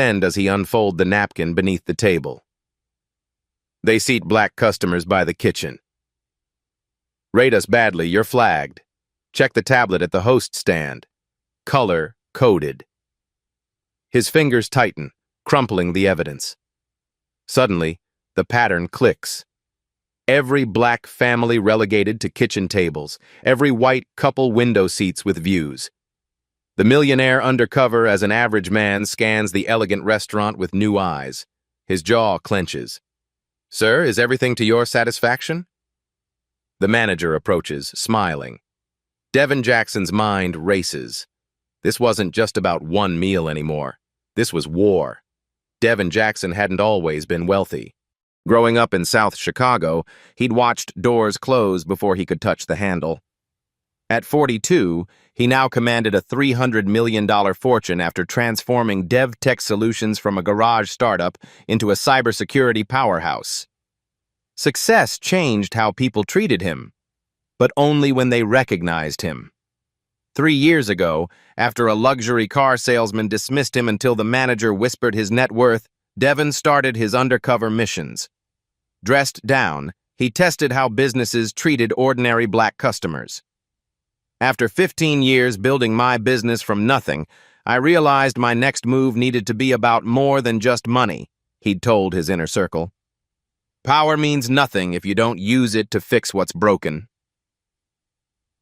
then does he unfold the napkin beneath the table. They seat black customers by the kitchen. Rate us badly, you're flagged. Check the tablet at the host stand. Color coded. His fingers tighten, crumpling the evidence. Suddenly, the pattern clicks. Every black family relegated to kitchen tables, every white couple window seats with views. The millionaire undercover as an average man scans the elegant restaurant with new eyes. His jaw clenches. "Sir, is everything to your satisfaction?" The manager approaches, smiling. Devin Jackson's mind races. This wasn't just about one meal anymore. This was war. Devin Jackson hadn't always been wealthy. Growing up in South Chicago, he'd watched doors close before he could touch the handle. At 42, he now commanded a $300 million fortune after transforming dev tech solutions from a garage startup into a cybersecurity powerhouse. Success changed how people treated him, but only when they recognized him. 3 years ago, after a luxury car salesman dismissed him until the manager whispered his net worth, Devin started his undercover missions. Dressed down, he tested how businesses treated ordinary black customers. "After 15 years building my business from nothing, I realized my next move needed to be about more than just money," he'd told his inner circle. "Power means nothing if you don't use it to fix what's broken."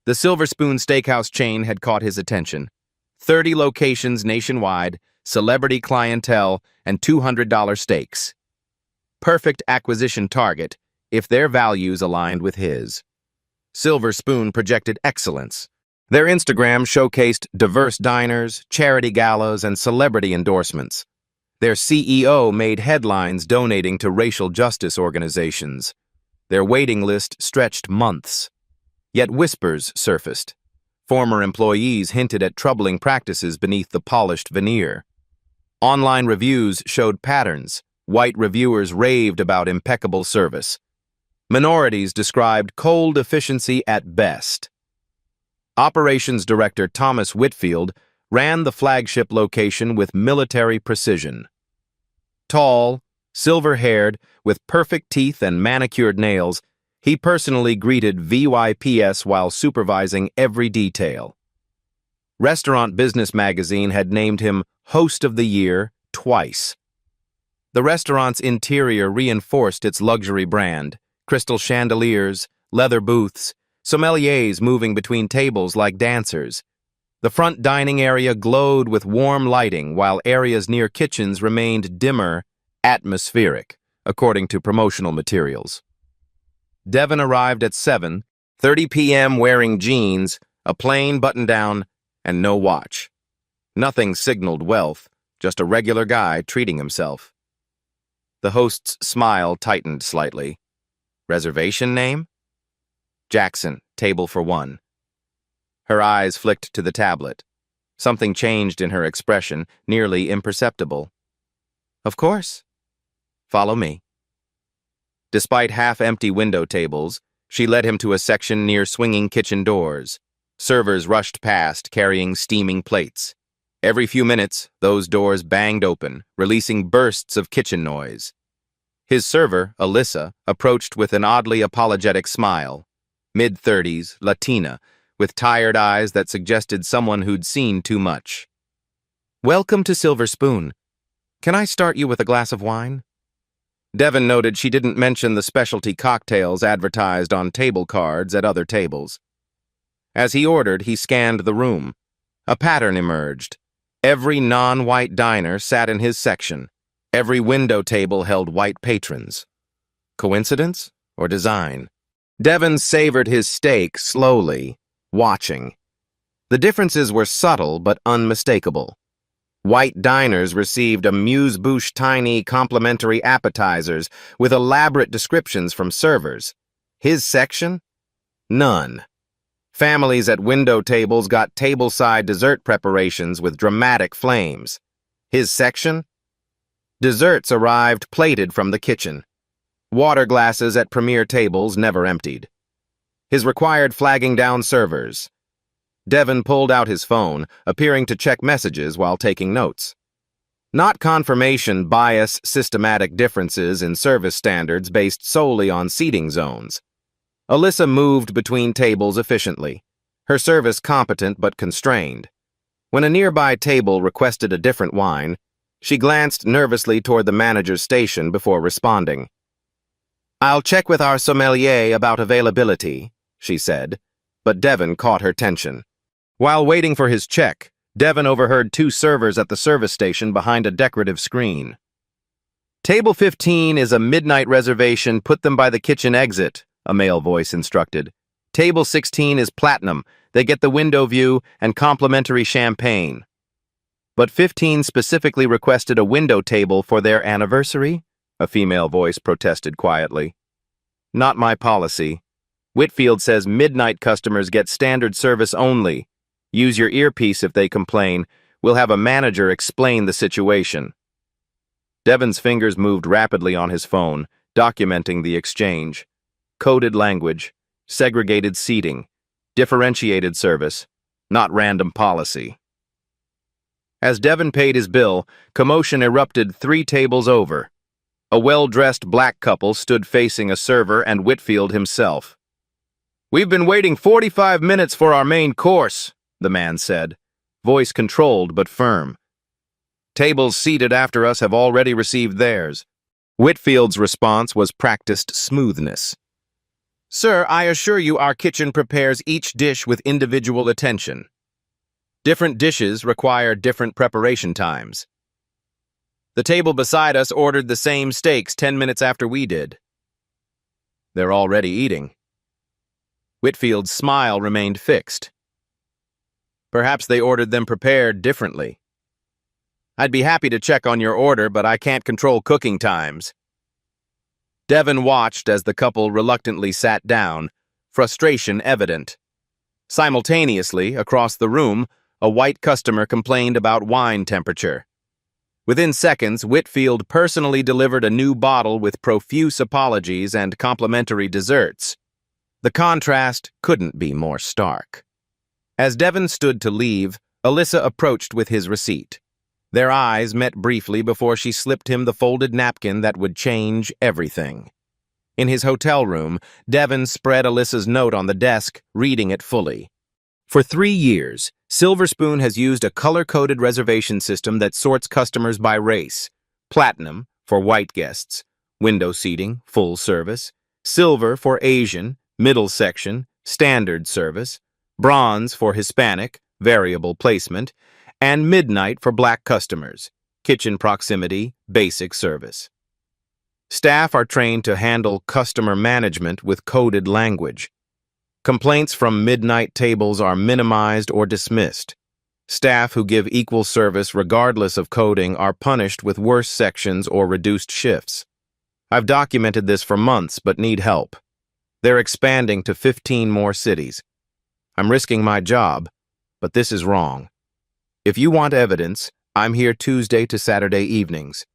The Silver Spoon Steakhouse chain had caught his attention. 30 locations nationwide, celebrity clientele, and $200 steaks. Perfect acquisition target if their values aligned with his. Silver Spoon projected excellence. Their Instagram showcased diverse diners, charity galas, and celebrity endorsements. Their CEO made headlines donating to racial justice organizations. Their waiting list stretched months. Yet whispers surfaced. Former employees hinted at troubling practices beneath the polished veneer. Online reviews showed patterns. White reviewers raved about impeccable service. Minorities described cold efficiency at best. Operations Director Thomas Whitfield ran the flagship location with military precision. Tall, silver-haired, with perfect teeth and manicured nails, he personally greeted VYPS while supervising every detail. Restaurant Business Magazine had named him Host of the Year twice. The restaurant's interior reinforced its luxury brand: crystal chandeliers, leather booths, sommeliers moving between tables like dancers. The front dining area glowed with warm lighting, while areas near kitchens remained dimmer, atmospheric, according to promotional materials. Devin arrived at 7:30 p.m. wearing jeans, a plain button-down, and no watch. Nothing signaled wealth, just a regular guy treating himself. The host's smile tightened slightly. Reservation name? Jackson, table for one. Her eyes flicked to the tablet. Something changed in her expression, nearly imperceptible. "Of course. Follow me." Despite half-empty window tables, she led him to a section near swinging kitchen doors. Servers rushed past, carrying steaming plates. Every few minutes, those doors banged open, releasing bursts of kitchen noise. His server, Alyssa, approached with an oddly apologetic smile. Mid-30s, Latina, with tired eyes that suggested someone who'd seen too much. "Welcome to Silver Spoon. Can I start you with a glass of wine?" Devin noted she didn't mention the specialty cocktails advertised on table cards at other tables. As he ordered, he scanned the room. A pattern emerged. Every non-white diner sat in his section. Every window table held white patrons. Coincidence or design? Devin savored his steak slowly, watching. The differences were subtle but unmistakable. White diners received amuse-bouche tiny complimentary appetizers with elaborate descriptions from servers. His section? None. Families at window tables got tableside dessert preparations with dramatic flames. His section? Desserts arrived plated from the kitchen. Water glasses at premier tables never emptied. His required flagging down servers. Devin pulled out his phone, appearing to check messages while taking notes. Not confirmation bias systematic differences in service standards based solely on seating zones. Alyssa moved between tables efficiently, her service competent but constrained. When a nearby table requested a different wine, she glanced nervously toward the manager's station before responding. "I'll check with our sommelier about availability," she said, but Devon caught her tension. While waiting for his check, Devon overheard two servers at the service station behind a decorative screen. "Table 15 is a midnight reservation. Put them by the kitchen exit," a male voice instructed. "Table 16 is platinum. They get the window view and complimentary champagne." "But 15 specifically requested a window table for their anniversary," a female voice protested quietly. "Not my policy. Whitfield says midnight customers get standard service only. Use your earpiece if they complain. We'll have a manager explain the situation." Devon's fingers moved rapidly on his phone, documenting the exchange. Coded language, segregated seating, differentiated service, not random policy. As Devon paid his bill, commotion erupted 3 tables over. A well-dressed black couple stood facing a server and Whitfield himself. "We've been waiting 45 minutes for our main course," the man said, voice controlled but firm. "Tables seated after us have already received theirs." Whitfield's response was practiced smoothness. "Sir, I assure you our kitchen prepares each dish with individual attention. Different dishes require different preparation times. The table beside us ordered the same steaks 10 minutes after we did." "They're already eating." Whitfield's smile remained fixed. "Perhaps they ordered them prepared differently." "I'd be happy to check on your order, but I can't control cooking times." Devon watched as the couple reluctantly sat down, frustration evident. Simultaneously, across the room, a white customer complained about wine temperature. Within seconds, Whitfield personally delivered a new bottle with profuse apologies and complimentary desserts. The contrast couldn't be more stark. As Devon stood to leave, Alyssa approached with his receipt. Their eyes met briefly before she slipped him the folded napkin that would change everything. In his hotel room, Devon spread Alyssa's note on the desk, reading it fully. For 3 years, Silver Spoon has used a color-coded reservation system that sorts customers by race. Platinum for white guests, window seating, full service. Silver for Asian, middle section, standard service. Bronze for Hispanic, variable placement. And midnight for black customers, kitchen proximity, basic service. Staff are trained to handle customer management with coded language. Complaints from midnight tables are minimized or dismissed. Staff who give equal service regardless of coding are punished with worse sections or reduced shifts. I've documented this for months but need help. They're expanding to 15 more cities. I'm risking my job, but this is wrong. If you want evidence, I'm here Tuesday to Saturday evenings.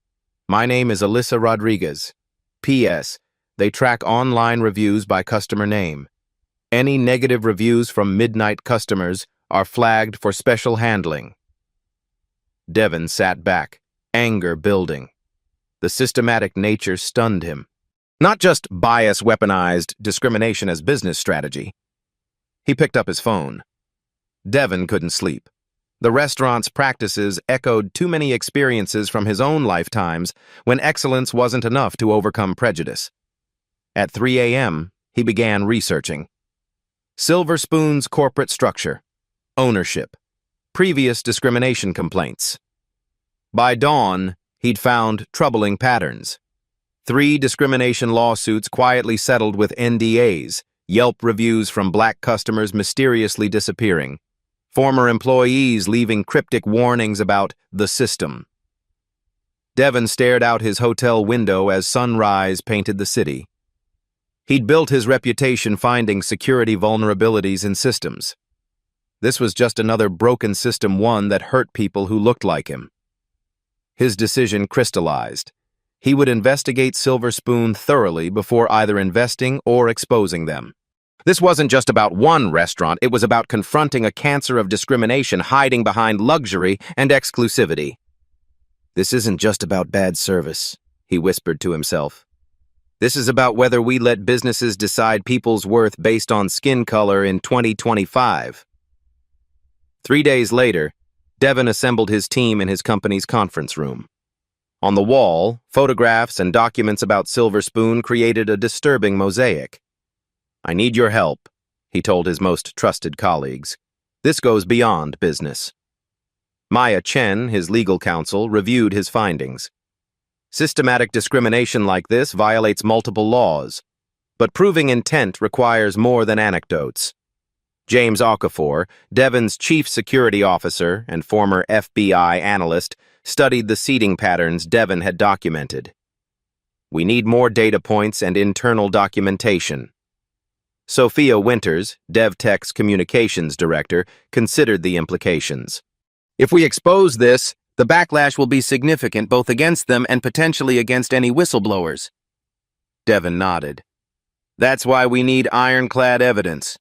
My name is Alyssa Rodriguez. P.S. They track online reviews by customer name. Any negative reviews from midnight customers are flagged for special handling." Devon sat back, anger building. The systematic nature stunned him. Not just bias weaponized discrimination as business strategy. He picked up his phone. Devon couldn't sleep. The restaurant's practices echoed too many experiences from his own lifetimes when excellence wasn't enough to overcome prejudice. At 3 a.m., he began researching. Silver Spoon's corporate structure, ownership, previous discrimination complaints. By dawn, he'd found troubling patterns. 3 discrimination lawsuits quietly settled with NDAs, Yelp reviews from black customers mysteriously disappearing. Former employees leaving cryptic warnings about the system. Devon stared out his hotel window as sunrise painted the city. He'd built his reputation finding security vulnerabilities in systems. This was just another broken system, one that hurt people who looked like him. His decision crystallized. He would investigate Silver Spoon thoroughly before either investing or exposing them. This wasn't just about one restaurant, it was about confronting a cancer of discrimination hiding behind luxury and exclusivity. This isn't just about bad service, he whispered to himself. This is about whether we let businesses decide people's worth based on skin color in 2025. 3 days later, Devin assembled his team in his company's conference room. On the wall, photographs and documents about Silver Spoon created a disturbing mosaic. I need your help, he told his most trusted colleagues. This goes beyond business. Maya Chen, his legal counsel, reviewed his findings. Systematic discrimination like this violates multiple laws, but proving intent requires more than anecdotes. James Okafor, Devin's chief security officer and former FBI analyst, studied the seating patterns Devin had documented. We need more data points and internal documentation. Sophia Winters, DevTech's communications director, considered the implications. If we expose this, the backlash will be significant both against them and potentially against any whistleblowers. Devin nodded. That's why we need ironclad evidence.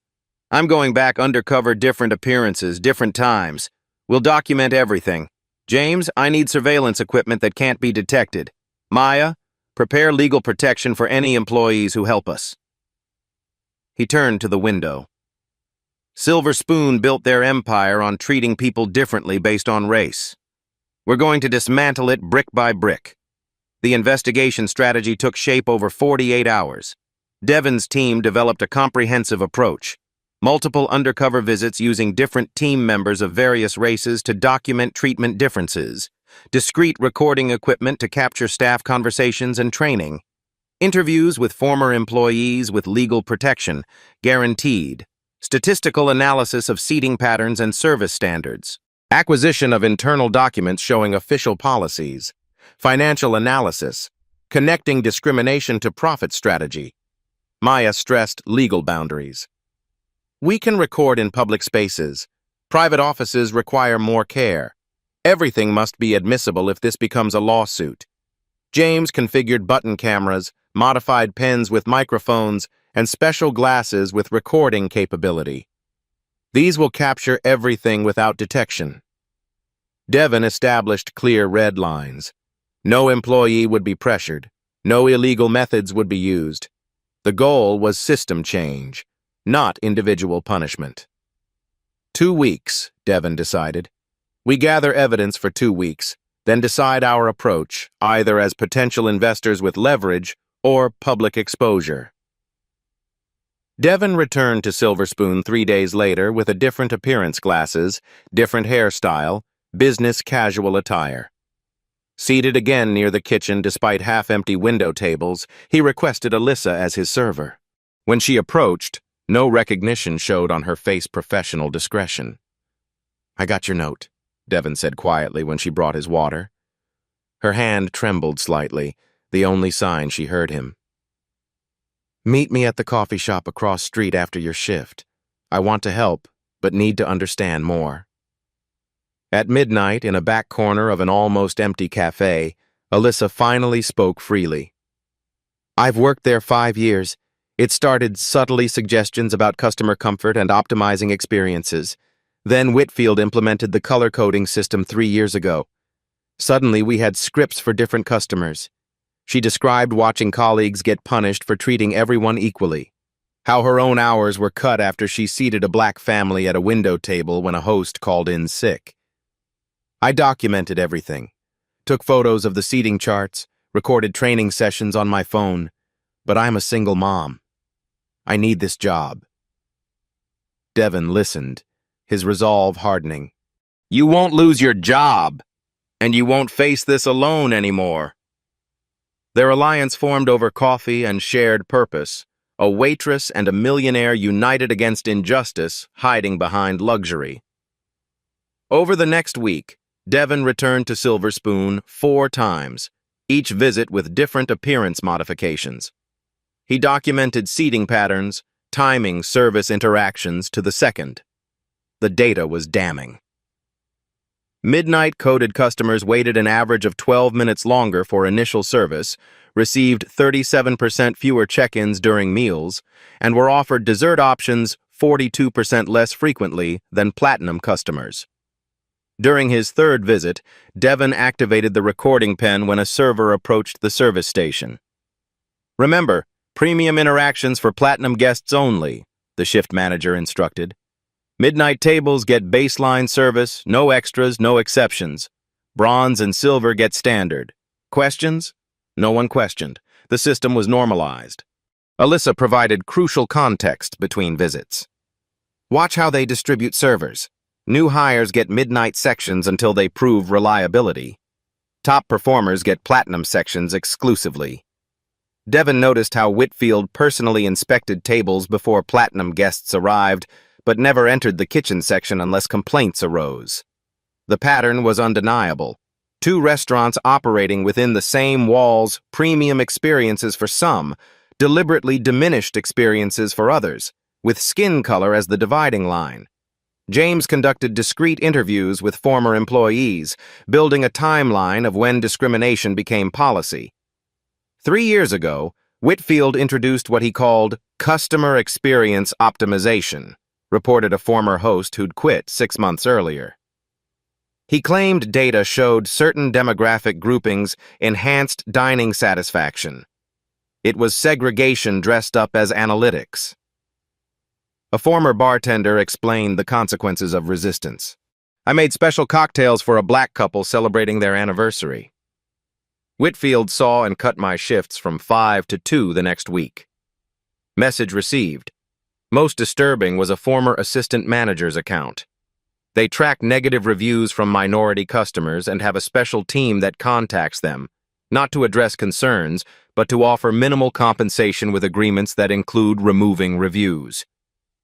I'm going back undercover, different appearances, different times. We'll document everything. James, I need surveillance equipment that can't be detected. Maya, prepare legal protection for any employees who help us. He turned to the window. Silver Spoon built their empire on treating people differently based on race. We're going to dismantle it brick by brick. The investigation strategy took shape over 48 hours. Devin's team developed a comprehensive approach. Multiple undercover visits using different team members of various races to document treatment differences. Discrete recording equipment to capture staff conversations and training. Interviews with former employees with legal protection, guaranteed. Statistical analysis of seating patterns and service standards. Acquisition of internal documents showing official policies. Financial analysis. Connecting discrimination to profit strategy. Maya stressed legal boundaries. We can record in public spaces. Private offices require more care. Everything must be admissible if this becomes a lawsuit. James configured button cameras, modified pens with microphones, and special glasses with recording capability. These will capture everything without detection. Devin established clear red lines. No employee would be pressured. No illegal methods would be used. The goal was system change, not individual punishment. 2 weeks, Devin decided. We gather evidence for 2 weeks, then decide our approach, either as potential investors with leverage or public exposure. Devin returned to Silver Spoon 3 days later with a different appearance glasses, different hairstyle, business casual attire. Seated again near the kitchen despite half-empty window tables, he requested Alyssa as his server. When she approached, no recognition showed on her face professional discretion. I got your note, Devin said quietly when she brought his water. Her hand trembled slightly, the only sign she heard him. Meet me at the coffee shop across street after your shift. I want to help, but need to understand more. At midnight, in a back corner of an almost empty cafe, Alyssa finally spoke freely. I've worked there 5 years. It started subtly suggestions about customer comfort and optimizing experiences. Then Whitfield implemented the color coding system 3 years ago. Suddenly, we had scripts for different customers. She described watching colleagues get punished for treating everyone equally, how her own hours were cut after she seated a black family at a window table when a host called in sick. I documented everything, took photos of the seating charts, recorded training sessions on my phone, but I'm a single mom. I need this job. Devin listened, his resolve hardening. You won't lose your job, and you won't face this alone anymore. Their alliance formed over coffee and shared purpose, a waitress and a millionaire united against injustice, hiding behind luxury. Over the next week, Devin returned to Silver Spoon 4 times, each visit with different appearance modifications. He documented seating patterns, timing service interactions to the second. The data was damning. Midnight-coded customers waited an average of 12 minutes longer for initial service, received 37% fewer check-ins during meals, and were offered dessert options 42% less frequently than platinum customers. During his third visit, Devon activated the recording pen when a server approached the service station. "Remember, premium interactions for platinum guests only," the shift manager instructed. "Midnight tables get baseline service, no extras, no exceptions. Bronze and silver get standard. Questions?" No one questioned. The system was normalized. Alyssa provided crucial context between visits. "Watch how they distribute servers. New hires get midnight sections until they prove reliability. Top performers get platinum sections exclusively." Devon noticed how Whitfield personally inspected tables before platinum guests arrived, but never entered the kitchen section unless complaints arose. The pattern was undeniable. Two restaurants operating within the same walls, premium experiences for some, deliberately diminished experiences for others, with skin color as the dividing line. James conducted discreet interviews with former employees, building a timeline of when discrimination became policy. 3 years ago, Whitfield introduced what he called customer experience optimization, reported a former host who'd quit 6 months earlier. He claimed data showed certain demographic groupings enhanced dining satisfaction. It was segregation dressed up as analytics. A former bartender explained the consequences of resistance. "I made special cocktails for a black couple celebrating their anniversary." Whitfield saw and cut my shifts from 5 to 2 the next week. Message received. Most disturbing was a former assistant manager's account. They track negative reviews from minority customers and have a special team that contacts them, not to address concerns, but to offer minimal compensation with agreements that include removing reviews.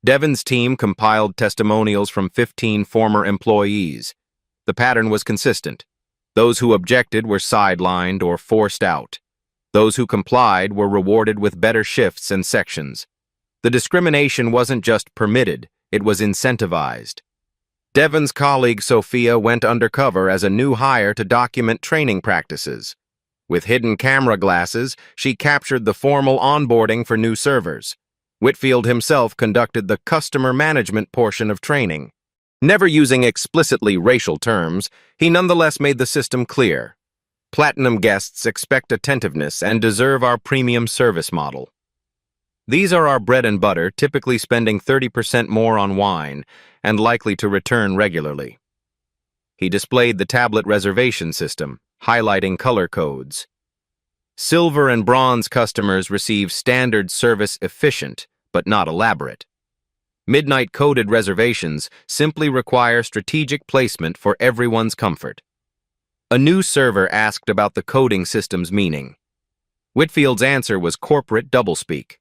Devon's team compiled testimonials from 15 former employees. The pattern was consistent. Those who objected were sidelined or forced out. Those who complied were rewarded with better shifts and sections. The discrimination wasn't just permitted, it was incentivized. Devon's colleague Sophia went undercover as a new hire to document training practices. With hidden camera glasses, she captured the formal onboarding for new servers. Whitfield himself conducted the customer management portion of training. Never using explicitly racial terms, he nonetheless made the system clear. Platinum guests expect attentiveness and deserve our premium service model. These are our bread and butter, typically spending 30% more on wine and likely to return regularly. He displayed the tablet reservation system, highlighting color codes. Silver and bronze customers receive standard service efficient, but not elaborate. Midnight coded reservations simply require strategic placement for everyone's comfort. A new server asked about the coding system's meaning. Whitfield's answer was corporate doublespeak.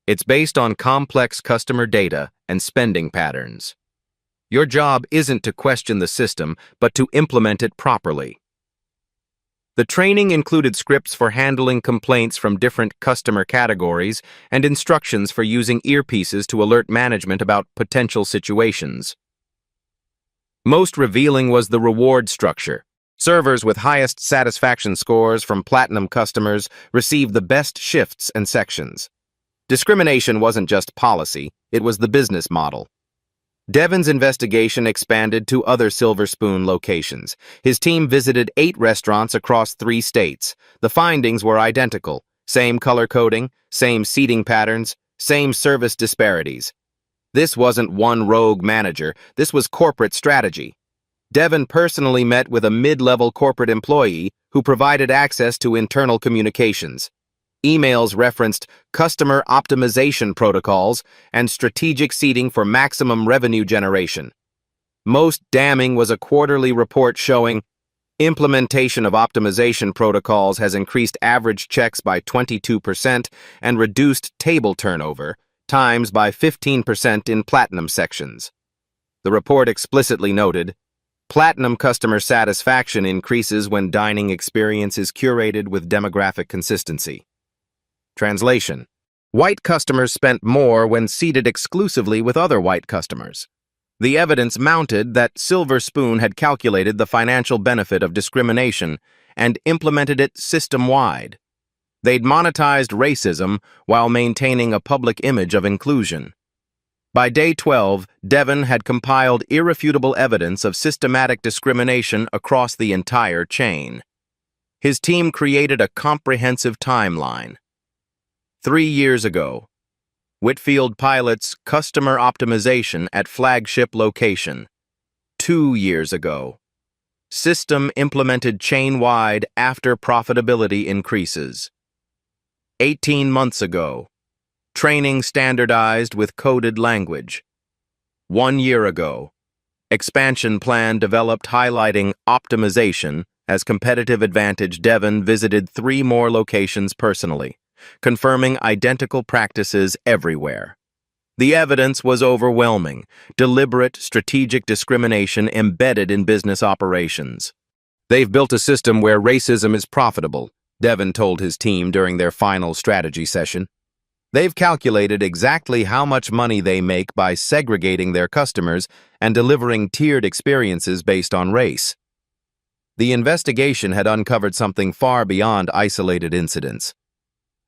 It's based on complex customer data and spending patterns. Your job isn't to question the system, but to implement it properly. The training included scripts for handling complaints from different customer categories and instructions for using earpieces to alert management about potential situations. Most revealing was the reward structure. Servers with highest satisfaction scores from platinum customers received the best shifts and sections. Discrimination wasn't just policy, it was the business model. Devon's investigation expanded to other Silver Spoon locations. His team visited 8 restaurants across 3 states. The findings were identical. Same color coding, same seating patterns, same service disparities. This wasn't one rogue manager, this was corporate strategy. Devon personally met with a mid-level corporate employee who provided access to internal communications. Emails referenced customer optimization protocols and strategic seating for maximum revenue generation. Most damning was a quarterly report showing implementation of optimization protocols has increased average checks by 22% and reduced table turnover times by 15% in platinum sections. The report explicitly noted, platinum customer satisfaction increases when dining experience is curated with demographic consistency. Translation: white customers spent more when seated exclusively with other white customers. The evidence mounted that Silver Spoon had calculated the financial benefit of discrimination and implemented it system-wide. They'd monetized racism while maintaining a public image of inclusion. By day 12, Devon had compiled irrefutable evidence of systematic discrimination across the entire chain. His team created a comprehensive timeline. 3 years ago, Whitfield pilots customer optimization at flagship location. 2 years ago, system implemented chain-wide after profitability increases. 18 months ago, training standardized with coded language. 1 year ago, expansion plan developed highlighting optimization as competitive advantage. Devon visited 3 more locations personally, confirming identical practices everywhere. The evidence was overwhelming, deliberate, strategic discrimination embedded in business operations. They've built a system where racism is profitable, Devon told his team during their final strategy session. They've calculated exactly how much money they make by segregating their customers and delivering tiered experiences based on race. The investigation had uncovered something far beyond isolated incidents.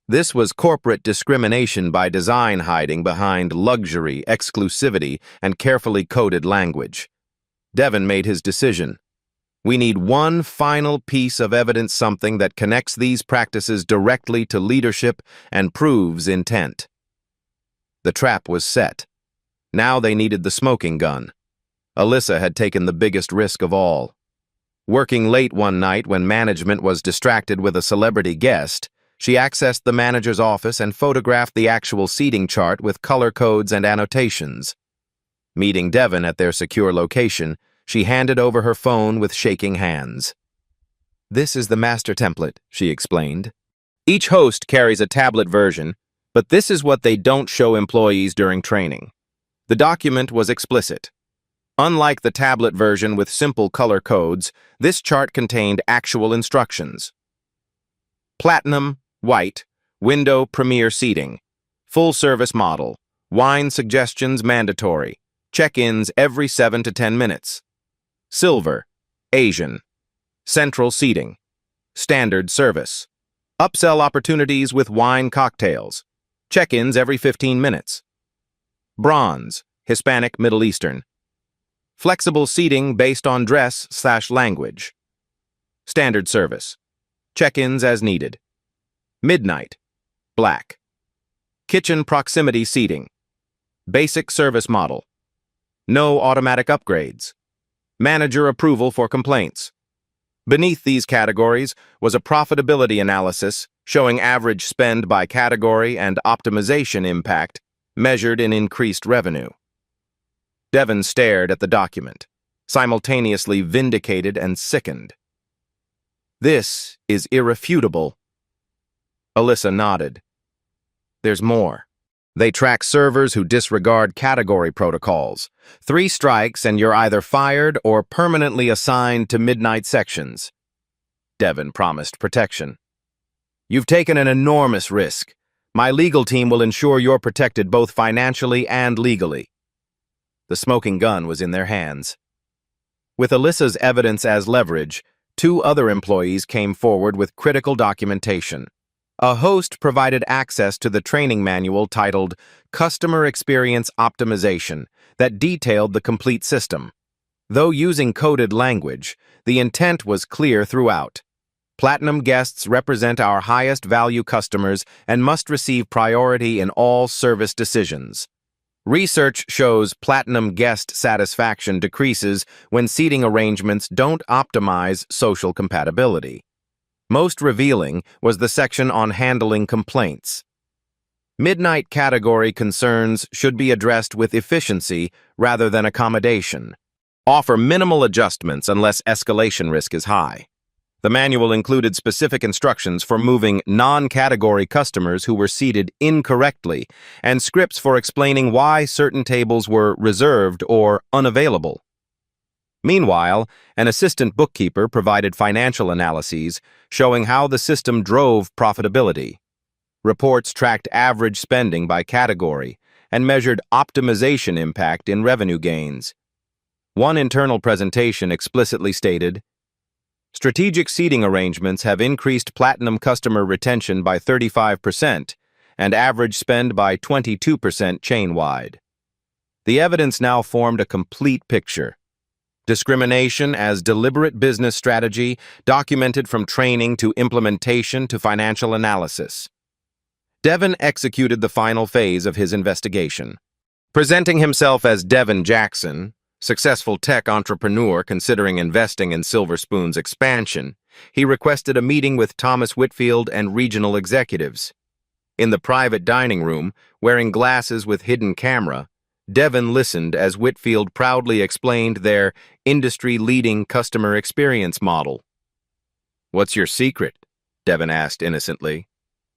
This was corporate discrimination by design, hiding behind luxury, exclusivity, and carefully coded language. Devon made his decision. We need one final piece of evidence, something that connects these practices directly to leadership and proves intent. The trap was set. Now they needed the smoking gun. Alyssa had taken the biggest risk of all. Working late one night when management was distracted with a celebrity guest, she accessed the manager's office and photographed the actual seating chart with color codes and annotations. Meeting Devon at their secure location, she handed over her phone with shaking hands. "This is the master template," she explained. "Each host carries a tablet version, but this is what they don't show employees during training." The document was explicit. Unlike the tablet version with simple color codes, this chart contained actual instructions. Platinum, white, window premier seating, full service model, wine suggestions mandatory, check-ins every 7 to 10 minutes. Silver, Asian, central seating, standard service, upsell opportunities with wine cocktails, check-ins every 15 minutes. Bronze, Hispanic Middle Eastern, flexible seating based on dress/language. Standard service, check-ins as needed. Midnight, black. Kitchen proximity seating, basic service model, no automatic upgrades. Manager approval for complaints. Beneath these categories was a profitability analysis showing average spend by category and optimization impact measured in increased revenue. Devon stared at the document, simultaneously vindicated and sickened. "This is irrefutable." Alyssa nodded. "There's more. They track servers who disregard category protocols. 3 strikes and you're either fired or permanently assigned to midnight sections." Devon promised protection. "You've taken an enormous risk. My legal team will ensure you're protected both financially and legally." The smoking gun was in their hands. With Alyssa's evidence as leverage, 2 other employees came forward with critical documentation. A host provided access to the training manual titled Customer Experience Optimization that detailed the complete system. Though using coded language, the intent was clear throughout. Platinum guests represent our highest value customers and must receive priority in all service decisions. Research shows Platinum guest satisfaction decreases when seating arrangements don't optimize social compatibility. Most revealing was the section on handling complaints. Midnight category concerns should be addressed with efficiency rather than accommodation. Offer minimal adjustments unless escalation risk is high. The manual included specific instructions for moving non-category customers who were seated incorrectly and scripts for explaining why certain tables were reserved or unavailable. Meanwhile, an assistant bookkeeper provided financial analyses showing how the system drove profitability. Reports tracked average spending by category and measured optimization impact in revenue gains. One internal presentation explicitly stated, "Strategic seating arrangements have increased Platinum customer retention by 35% and average spend by 22% chain-wide." The evidence now formed a complete picture. Discrimination as deliberate business strategy, documented from training to implementation to financial analysis. Devin executed the final phase of his investigation. Presenting himself as Devin Jackson, successful tech entrepreneur considering investing in Silver Spoon's expansion, he requested a meeting with Thomas Whitfield and regional executives. In the private dining room, wearing glasses with hidden camera, Devin listened as Whitfield proudly explained their industry-leading customer experience model. "What's your secret?" Devin asked innocently.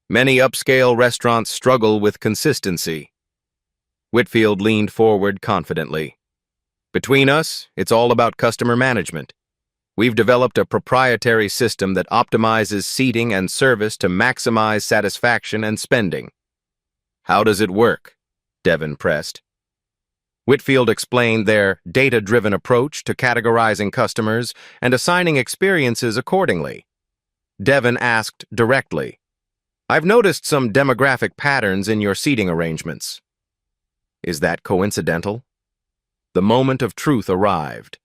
"Many upscale restaurants struggle with consistency." Whitfield leaned forward confidently. "Between us, it's all about customer management. We've developed a proprietary system that optimizes seating and service to maximize satisfaction and spending." "How does it work?" Devin pressed. Whitfield explained their data-driven approach to categorizing customers and assigning experiences accordingly. Devin asked directly, "I've noticed some demographic patterns in your seating arrangements. Is that coincidental?" The moment of truth arrived.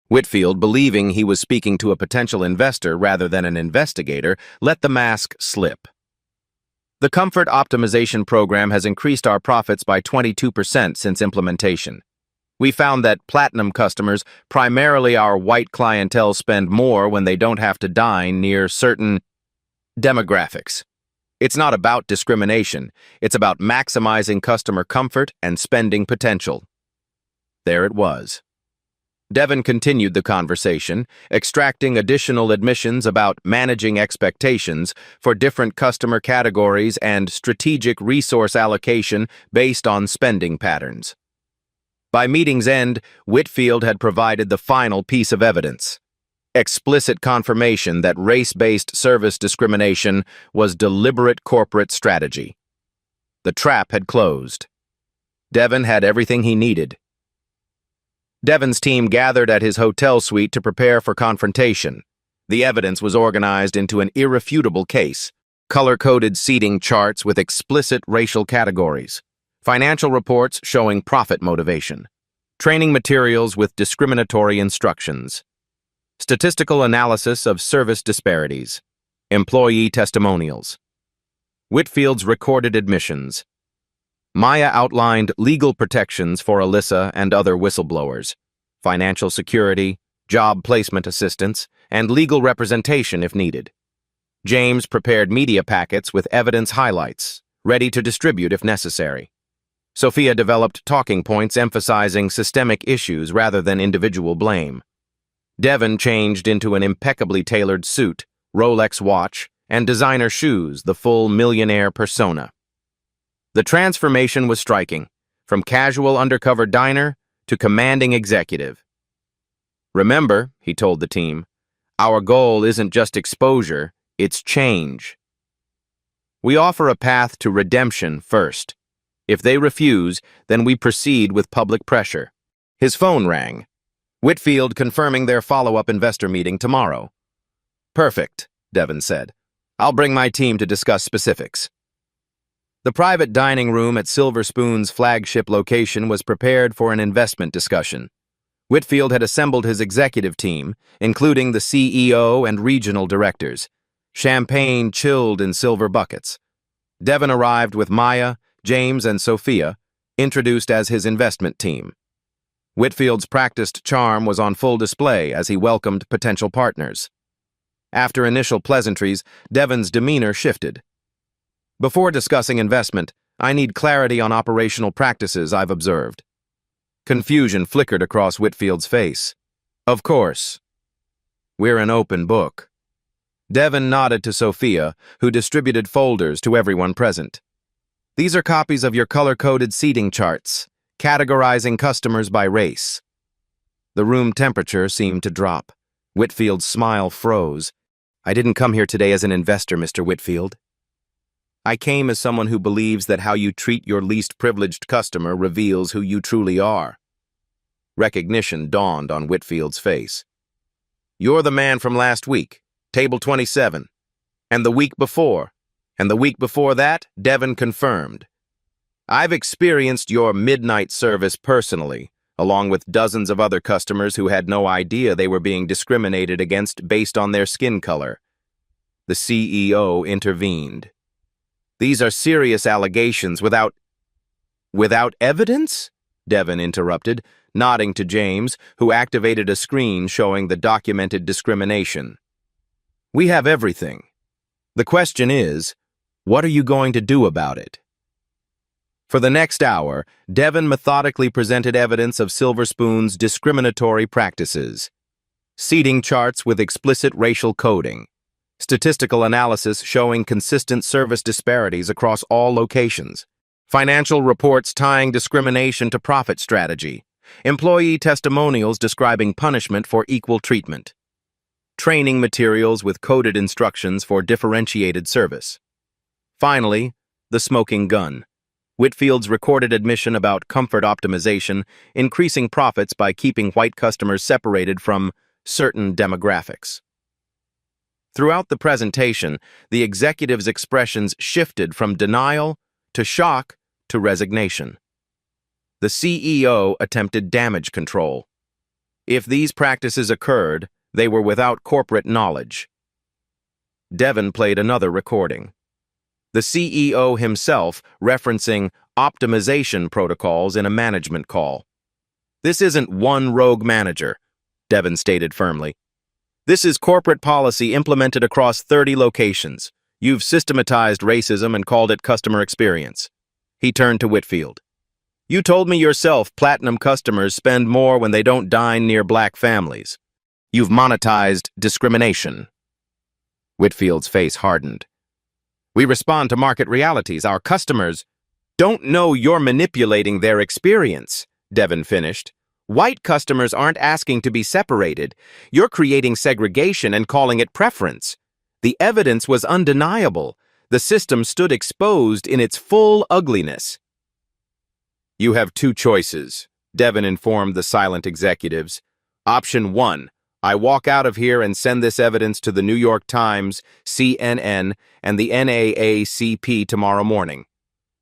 Whitfield, believing he was speaking to a potential investor rather than an investigator, let the mask slip. "The Comfort Optimization Program has increased our profits by 22% since implementation. We found that Platinum customers, primarily our white clientele, spend more when they don't have to dine near certain demographics. It's not about discrimination. It's about maximizing customer comfort and spending potential." There it was. Devin continued the conversation, extracting additional admissions about managing expectations for different customer categories and strategic resource allocation based on spending patterns. By meeting's end, Whitfield had provided the final piece of evidence: explicit confirmation that race-based service discrimination was deliberate corporate strategy. The trap had closed. Devin had everything he needed. Devin's team gathered at his hotel suite to prepare for confrontation. The evidence was organized into an irrefutable case: color-coded seating charts with explicit racial categories, financial reports showing profit motivation, training materials with discriminatory instructions, statistical analysis of service disparities, employee testimonials. Whitfield's recorded admissions. Maya outlined legal protections for Alyssa and other whistleblowers, financial security, job placement assistance, and legal representation if needed. James prepared media packets with evidence highlights, ready to distribute if necessary. Sophia developed talking points emphasizing systemic issues rather than individual blame. Devin changed into an impeccably tailored suit, Rolex watch, and designer shoes, the full millionaire persona. The transformation was striking, from casual undercover diner to commanding executive. "Remember," he told the team, "our goal isn't just exposure, it's change. We offer a path to redemption first. If they refuse, then we proceed with public pressure." His phone rang. Whitfield confirming their follow-up investor meeting tomorrow. "Perfect," Devin said. "I'll bring my team to discuss specifics." The private dining room at Silver Spoon's flagship location was prepared for an investment discussion. Whitfield had assembled his executive team, including the CEO and regional directors. Champagne chilled in silver buckets. Devin arrived with Maya, James, and Sophia, introduced as his investment team. Whitfield's practiced charm was on full display as he welcomed potential partners. After initial pleasantries, Devin's demeanor shifted. "Before discussing investment, I need clarity on operational practices I've observed." Confusion flickered across Whitfield's face. "Of course. We're an open book." Devin nodded to Sophia, who distributed folders to everyone present. "These are copies of your color-coded seating charts, categorizing customers by race." The room temperature seemed to drop. Whitfield's smile froze. "I didn't come here today as an investor, Mr. Whitfield. I came as someone who believes that how you treat your least privileged customer reveals who you truly are." Recognition dawned on Whitfield's face. "You're the man from last week, table 27. And the week before. And the week before that, Devin confirmed. I've experienced your midnight service personally, along with dozens of other customers who had no idea they were being discriminated against based on their skin color. The CEO intervened. These are serious allegations without evidence? Devon interrupted, nodding to James, who activated a screen showing the documented discrimination. We have everything. The question is, what are you going to do about it? For the next hour, Devon methodically presented evidence of Silver Spoon's discriminatory practices. Seating charts with explicit racial coding. Statistical analysis showing consistent service disparities across all locations. Financial reports tying discrimination to profit strategy. Employee testimonials describing punishment for equal treatment. Training materials with coded instructions for differentiated service. Finally, the smoking gun. Whitfield's recorded admission about comfort optimization, increasing profits by keeping white customers separated from certain demographics. Throughout the presentation, the executive's expressions shifted from denial to shock to resignation. The CEO attempted damage control. If these practices occurred, they were without corporate knowledge. Devon played another recording. The CEO himself referencing optimization protocols in a management call. This isn't one rogue manager, Devon stated firmly. This is corporate policy implemented across 30 locations. You've systematized racism and called it customer experience. He turned to Whitfield. You told me yourself platinum customers spend more when they don't dine near black families. You've monetized discrimination. Whitfield's face hardened. We respond to market realities. Our customers don't know you're manipulating their experience, Devon finished. White customers aren't asking to be separated. You're creating segregation and calling it preference. The evidence was undeniable. The system stood exposed in its full ugliness. You have two choices, Devon informed the silent executives. Option 1. I walk out of here and send this evidence to the New York Times, CNN, and the NAACP tomorrow morning.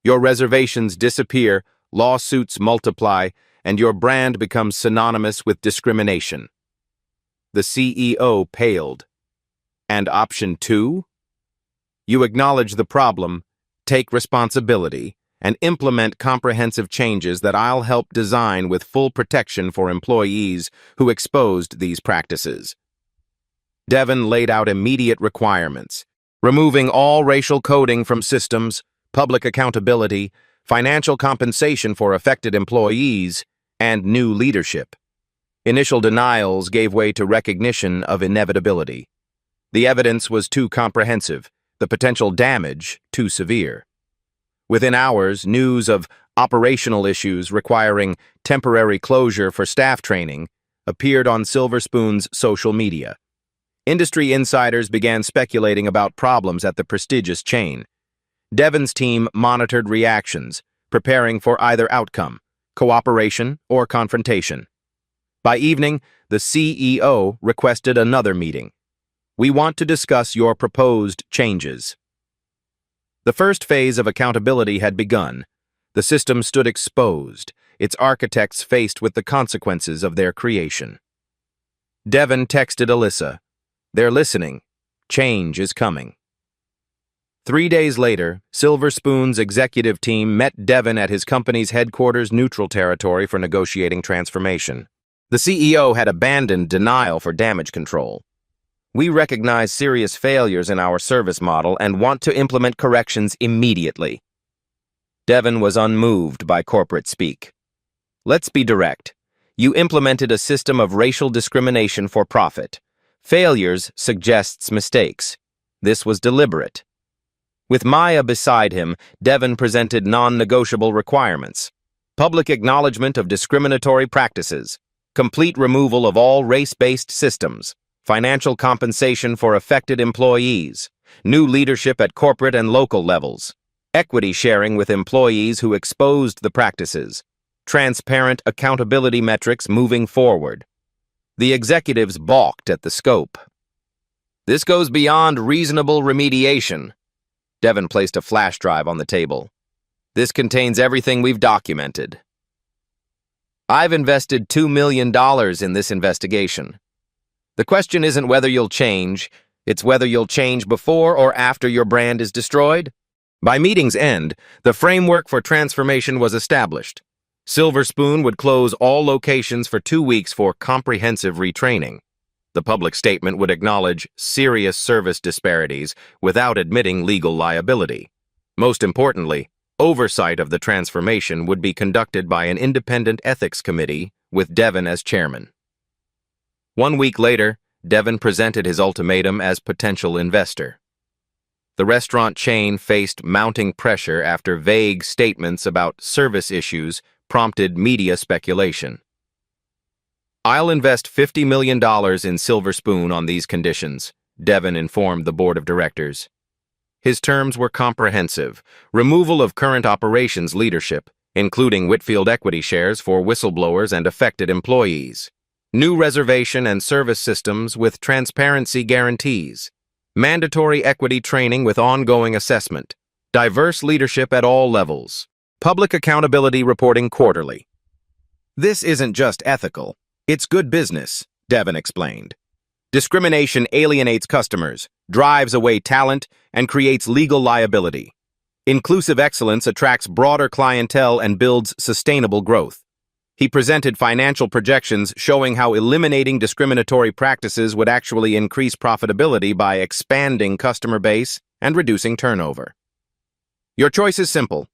Your reservations disappear, lawsuits multiply, and your brand becomes synonymous with discrimination. The CEO paled. And option 2? You acknowledge the problem, take responsibility, and implement comprehensive changes that I'll help design with full protection for employees who exposed these practices. Devon laid out immediate requirements, removing all racial coding from systems, public accountability, financial compensation for affected employees, and new leadership. Initial denials gave way to recognition of inevitability. The evidence was too comprehensive, the potential damage too severe. Within hours, news of operational issues requiring temporary closure for staff training appeared on Silver Spoon's social media. Industry insiders began speculating about problems at the prestigious chain. Devon's team monitored reactions, preparing for either outcome, cooperation or confrontation. By evening, the CEO requested another meeting. We want to discuss your proposed changes. The first phase of accountability had begun. The system stood exposed, its architects faced with the consequences of their creation. Devon texted Alyssa. They're listening. Change is coming. 3 days later, Silver Spoon's executive team met Devon at his company's headquarters neutral territory for negotiating transformation. The CEO had abandoned denial for damage control. We recognize serious failures in our service model and want to implement corrections immediately. Devon was unmoved by corporate speak. Let's be direct. You implemented a system of racial discrimination for profit. Failures suggests mistakes. This was deliberate. With Maya beside him, Devon presented non-negotiable requirements. Public acknowledgement of discriminatory practices. Complete removal of all race-based systems. Financial compensation for affected employees, new leadership at corporate and local levels, equity sharing with employees who exposed the practices, transparent accountability metrics moving forward. The executives balked at the scope. This goes beyond reasonable remediation. Devon placed a flash drive on the table. This contains everything we've documented. I've invested $2 million in this investigation. The question isn't whether you'll change, it's whether you'll change before or after your brand is destroyed. By meeting's end, the framework for transformation was established. Silver Spoon would close all locations for 2 weeks for comprehensive retraining. The public statement would acknowledge serious service disparities without admitting legal liability. Most importantly, oversight of the transformation would be conducted by an independent ethics committee with Devon as chairman. 1 week later, Devon presented his ultimatum as potential investor. The restaurant chain faced mounting pressure after vague statements about service issues prompted media speculation. "I'll invest $50 million in Silver Spoon on these conditions," Devon informed the board of directors. His terms were comprehensive: removal of current operations leadership, including Whitfield equity shares for whistleblowers and affected employees, new reservation and service systems with transparency guarantees, mandatory equity training with ongoing assessment, diverse leadership at all levels, public accountability reporting quarterly. "This isn't just ethical, it's good business," Devon explained. "Discrimination alienates customers, drives away talent, and creates legal liability. Inclusive excellence attracts broader clientele and builds sustainable growth." He presented financial projections showing how eliminating discriminatory practices would actually increase profitability by expanding customer base and reducing turnover. "Your choice is simple.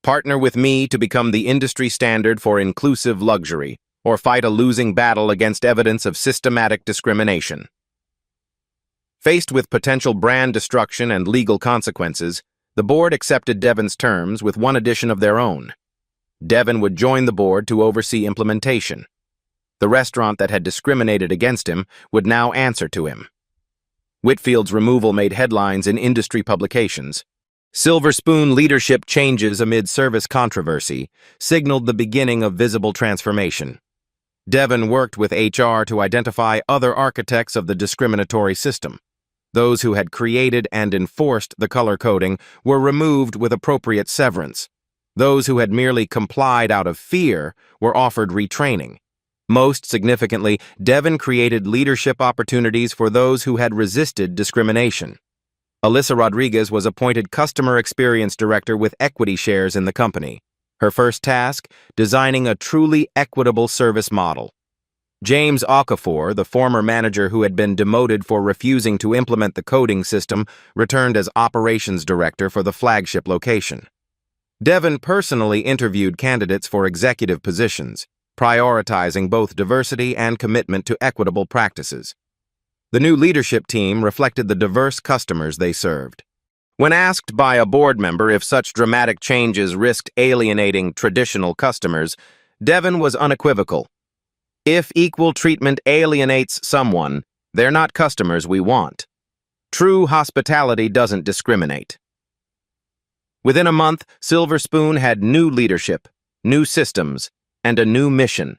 Partner with me to become the industry standard for inclusive luxury, or fight a losing battle against evidence of systematic discrimination." Faced with potential brand destruction and legal consequences, the board accepted Devon's terms with one addition of their own. Devon would join the board to oversee implementation. The restaurant that had discriminated against him would now answer to him. Whitfield's removal made headlines in industry publications. Silver Spoon leadership changes amid service controversy signaled the beginning of visible transformation. Devon worked with HR to identify other architects of the discriminatory system. Those who had created and enforced the color coding were removed with appropriate severance. Those who had merely complied out of fear were offered retraining. Most significantly, Devon created leadership opportunities for those who had resisted discrimination. Alyssa Rodriguez was appointed Customer Experience Director with equity shares in the company. Her first task, designing a truly equitable service model. James Okafor, the former manager who had been demoted for refusing to implement the coding system, returned as Operations Director for the flagship location. Devon personally interviewed candidates for executive positions, prioritizing both diversity and commitment to equitable practices. The new leadership team reflected the diverse customers they served. When asked by a board member if such dramatic changes risked alienating traditional customers, Devon was unequivocal. "If equal treatment alienates someone, they're not customers we want. True hospitality doesn't discriminate." Within a month, Silver Spoon had new leadership, new systems, and a new mission: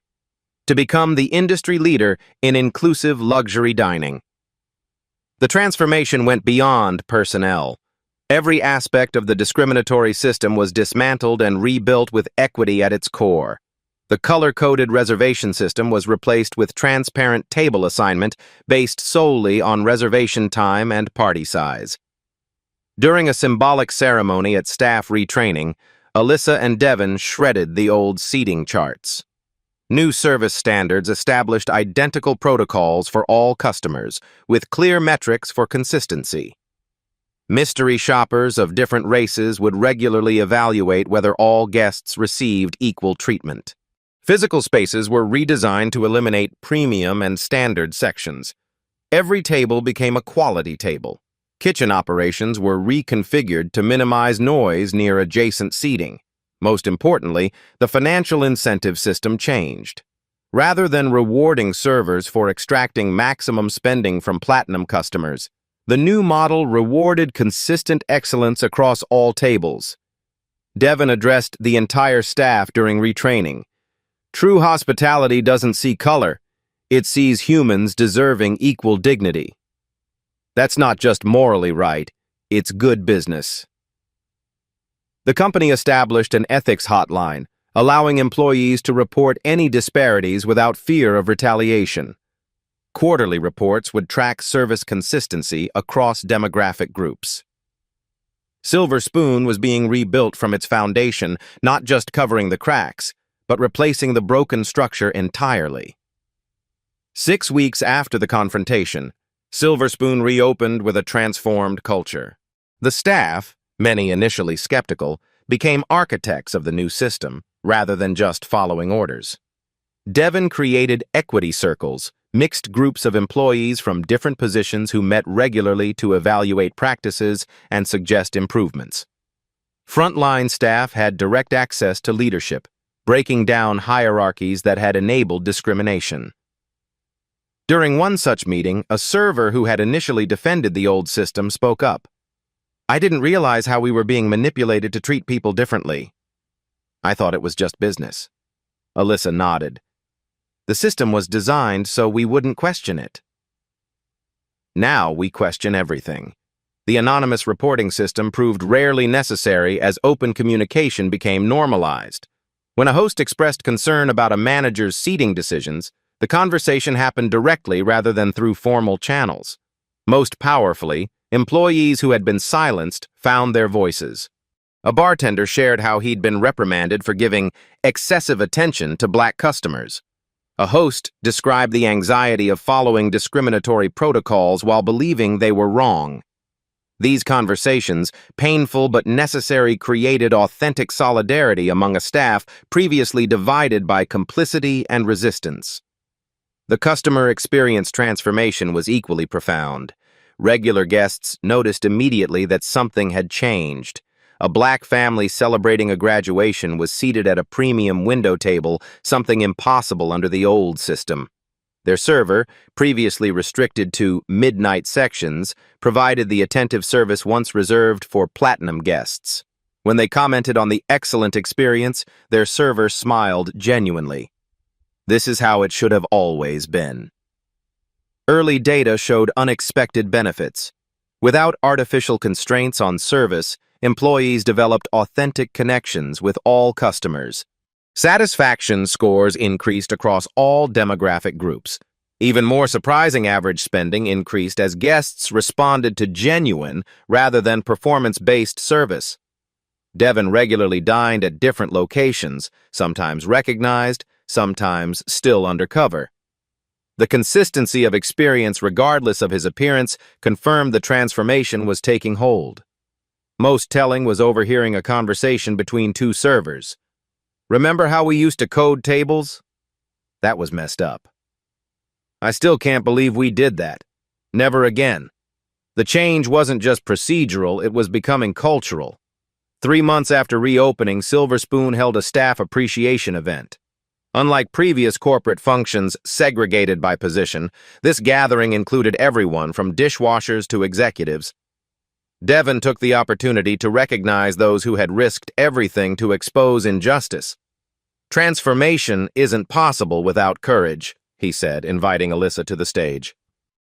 to become the industry leader in inclusive luxury dining. The transformation went beyond personnel. Every aspect of the discriminatory system was dismantled and rebuilt with equity at its core. The color-coded reservation system was replaced with transparent table assignment based solely on reservation time and party size. During a symbolic ceremony at staff retraining, Alyssa and Devon shredded the old seating charts. New service standards established identical protocols for all customers, with clear metrics for consistency. Mystery shoppers of different races would regularly evaluate whether all guests received equal treatment. Physical spaces were redesigned to eliminate premium and standard sections. Every table became a quality table. Kitchen operations were reconfigured to minimize noise near adjacent seating. Most importantly, the financial incentive system changed. Rather than rewarding servers for extracting maximum spending from platinum customers, the new model rewarded consistent excellence across all tables. Devon addressed the entire staff during retraining. "True hospitality doesn't see color. It sees humans deserving equal dignity. That's not just morally right, it's good business." The company established an ethics hotline, allowing employees to report any disparities without fear of retaliation. Quarterly reports would track service consistency across demographic groups. Silver Spoon was being rebuilt from its foundation, not just covering the cracks, but replacing the broken structure entirely. 6 weeks after the confrontation, Silver Spoon reopened with a transformed culture. The staff, many initially skeptical, became architects of the new system, rather than just following orders. Devon created equity circles, mixed groups of employees from different positions who met regularly to evaluate practices and suggest improvements. Frontline staff had direct access to leadership, breaking down hierarchies that had enabled discrimination. During one such meeting, a server who had initially defended the old system spoke up. "I didn't realize how we were being manipulated to treat people differently. I thought it was just business." Alyssa nodded. "The system was designed so we wouldn't question it. Now we question everything." The anonymous reporting system proved rarely necessary as open communication became normalized. When a host expressed concern about a manager's seating decisions, the conversation happened directly rather than through formal channels. Most powerfully, employees who had been silenced found their voices. A bartender shared how he'd been reprimanded for giving excessive attention to black customers. A host described the anxiety of following discriminatory protocols while believing they were wrong. These conversations, painful but necessary, created authentic solidarity among a staff previously divided by complicity and resistance. The customer experience transformation was equally profound. Regular guests noticed immediately that something had changed. A black family celebrating a graduation was seated at a premium window table, something impossible under the old system. Their server, previously restricted to midnight sections, provided the attentive service once reserved for platinum guests. When they commented on the excellent experience, their server smiled genuinely. This is how it should have always been. Early data showed unexpected benefits. Without artificial constraints on service, employees developed authentic connections with all customers. Satisfaction scores increased across all demographic groups. Even more surprising, average spending increased as guests responded to genuine rather than performance-based service. Devon regularly dined at different locations, sometimes recognized, sometimes still undercover. The consistency of experience regardless of his appearance confirmed the transformation was taking hold. Most telling was overhearing a conversation between two servers. "Remember how we used to code tables? That was messed up. I still can't believe we did that. Never again." The change wasn't just procedural, it was becoming cultural. 3 months after reopening, Silver Spoon held a staff appreciation event. Unlike previous corporate functions segregated by position, this gathering included everyone from dishwashers to executives. Devon took the opportunity to recognize those who had risked everything to expose injustice. "Transformation isn't possible without courage," he said, inviting Alyssa to the stage.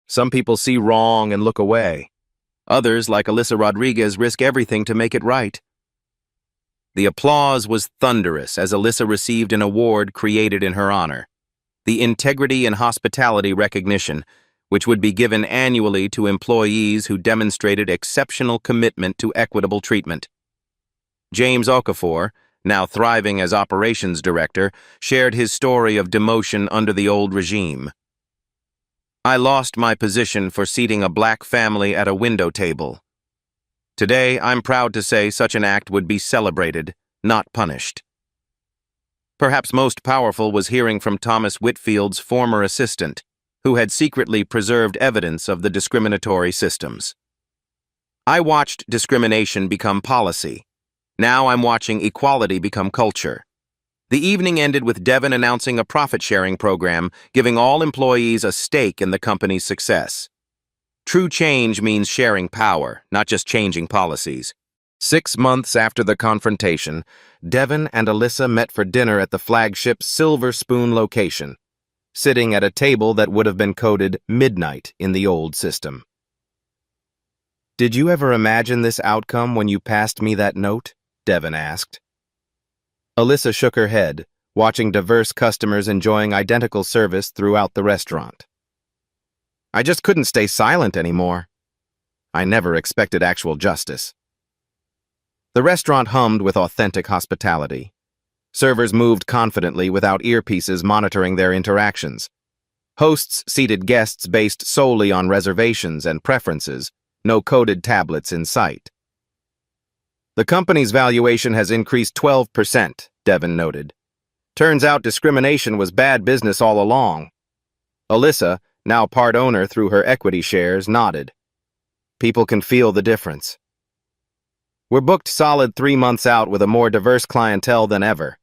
"Some people see wrong and look away. Others, like Alyssa Rodriguez, risk everything to make it right." The applause was thunderous as Alyssa received an award created in her honor, the Integrity and Hospitality Recognition, which would be given annually to employees who demonstrated exceptional commitment to equitable treatment. James Okafor, now thriving as operations director, shared his story of demotion under the old regime. "I lost my position for seating a black family at a window table. Today, I'm proud to say such an act would be celebrated, not punished." Perhaps most powerful was hearing from Thomas Whitfield's former assistant, who had secretly preserved evidence of the discriminatory systems. "I watched discrimination become policy. Now I'm watching equality become culture." The evening ended with Devon announcing a profit-sharing program, giving all employees a stake in the company's success. True change means sharing power, not just changing policies. 6 months after the confrontation, Devon and Alyssa met for dinner at the flagship Silver Spoon location, sitting at a table that would have been coded midnight in the old system. "Did you ever imagine this outcome when you passed me that note?" Devin asked. Alyssa shook her head, watching diverse customers enjoying identical service throughout the restaurant. I just couldn't stay silent anymore. I never expected actual justice. The restaurant hummed with authentic hospitality. Servers moved confidently without earpieces monitoring their interactions. Hosts seated guests based solely on reservations and preferences, no coded tablets in sight. The company's valuation has increased 12%, Devin noted. Turns out discrimination was bad business all along. Alyssa, now part owner through her equity shares, nodded. People can feel the difference. We're booked solid 3 months out with a more diverse clientele than ever.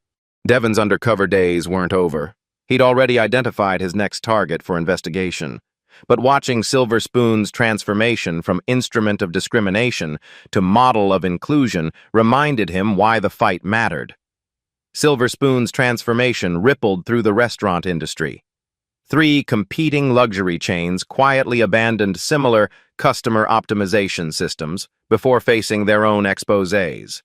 Devin's undercover days weren't over. He'd already identified his next target for investigation. But watching Silver Spoon's transformation from instrument of discrimination to model of inclusion reminded him why the fight mattered. Silver Spoon's transformation rippled through the restaurant industry. 3 competing luxury chains quietly abandoned similar customer optimization systems before facing their own exposés.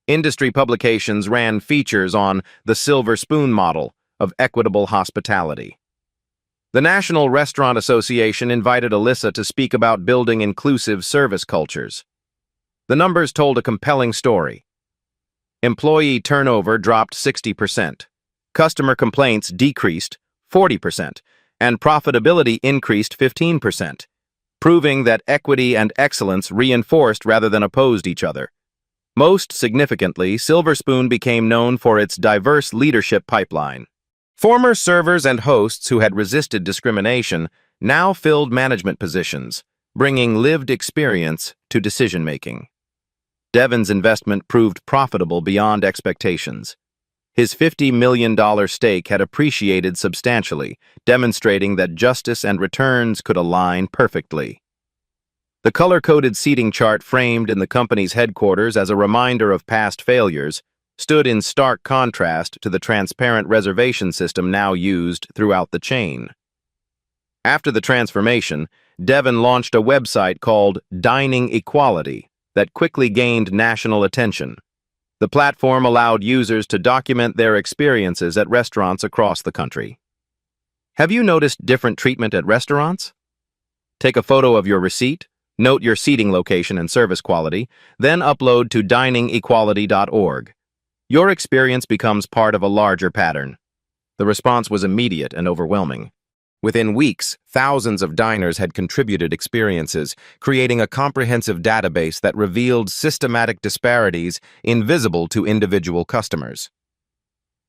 Industry publications ran features on the Silver Spoon model of equitable hospitality. The National Restaurant Association invited Alyssa to speak about building inclusive service cultures. The numbers told a compelling story. Employee turnover dropped 60%, customer complaints decreased 40%, and profitability increased 15%, proving that equity and excellence reinforced rather than opposed each other. Most significantly, Silver Spoon became known for its diverse leadership pipeline. Former servers and hosts who had resisted discrimination now filled management positions, bringing lived experience to decision-making. Devin's investment proved profitable beyond expectations. His $50 million stake had appreciated substantially, demonstrating that justice and returns could align perfectly. The color-coded seating chart framed in the company's headquarters as a reminder of past failures stood in stark contrast to the transparent reservation system now used throughout the chain. After the transformation, Devin launched a website called Dining Equality that quickly gained national attention. The platform allowed users to document their experiences at restaurants across the country. Have you noticed different treatment at restaurants? Take a photo of your receipt, note your seating location and service quality, then upload to diningequality.org. Your experience becomes part of a larger pattern. The response was immediate and overwhelming. Within weeks, thousands of diners had contributed experiences, creating a comprehensive database that revealed systematic disparities invisible to individual customers.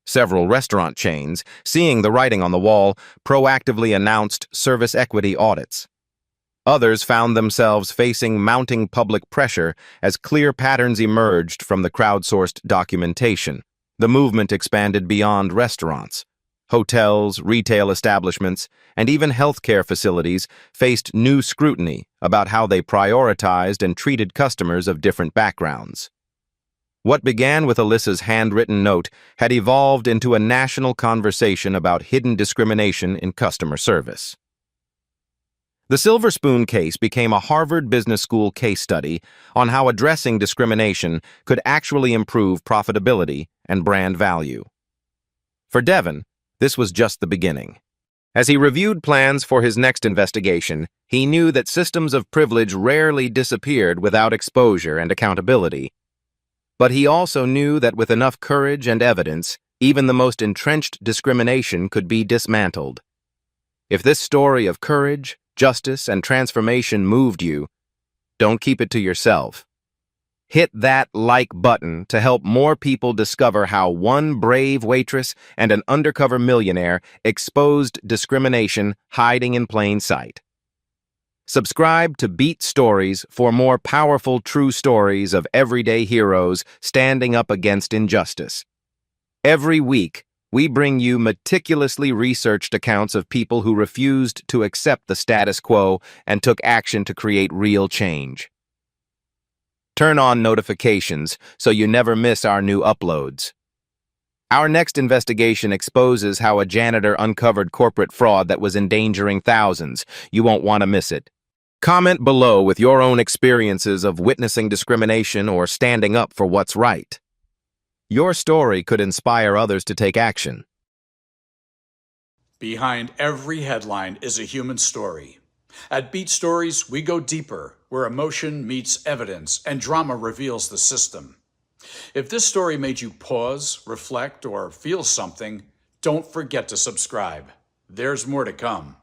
Several restaurant chains, seeing the writing on the wall, proactively announced service equity audits. Others found themselves facing mounting public pressure as clear patterns emerged from the crowdsourced documentation. The movement expanded beyond restaurants. Hotels, retail establishments, and even healthcare facilities faced new scrutiny about how they prioritized and treated customers of different backgrounds. What began with Alyssa's handwritten note had evolved into a national conversation about hidden discrimination in customer service. The Silver Spoon case became a Harvard Business School case study on how addressing discrimination could actually improve profitability and brand value. For Devin, this was just the beginning. As he reviewed plans for his next investigation, he knew that systems of privilege rarely disappeared without exposure and accountability. But he also knew that with enough courage and evidence, even the most entrenched discrimination could be dismantled. If this story of courage, justice, and transformation moved you, don't keep it to yourself. Hit that like button to help more people discover how one brave waitress and an undercover millionaire exposed discrimination hiding in plain sight. Subscribe to Beat Stories for more powerful true stories of everyday heroes standing up against injustice. Every week, we bring you meticulously researched accounts of people who refused to accept the status quo and took action to create real change. Turn on notifications so you never miss our new uploads. Our next investigation exposes how a janitor uncovered corporate fraud that was endangering thousands. You won't want to miss it. Comment below with your own experiences of witnessing discrimination or standing up for what's right. Your story could inspire others to take action. Behind every headline is a human story. At Beat Stories, we go deeper, where emotion meets evidence and drama reveals the system. If this story made you pause, reflect, or feel something, don't forget to subscribe. There's more to come.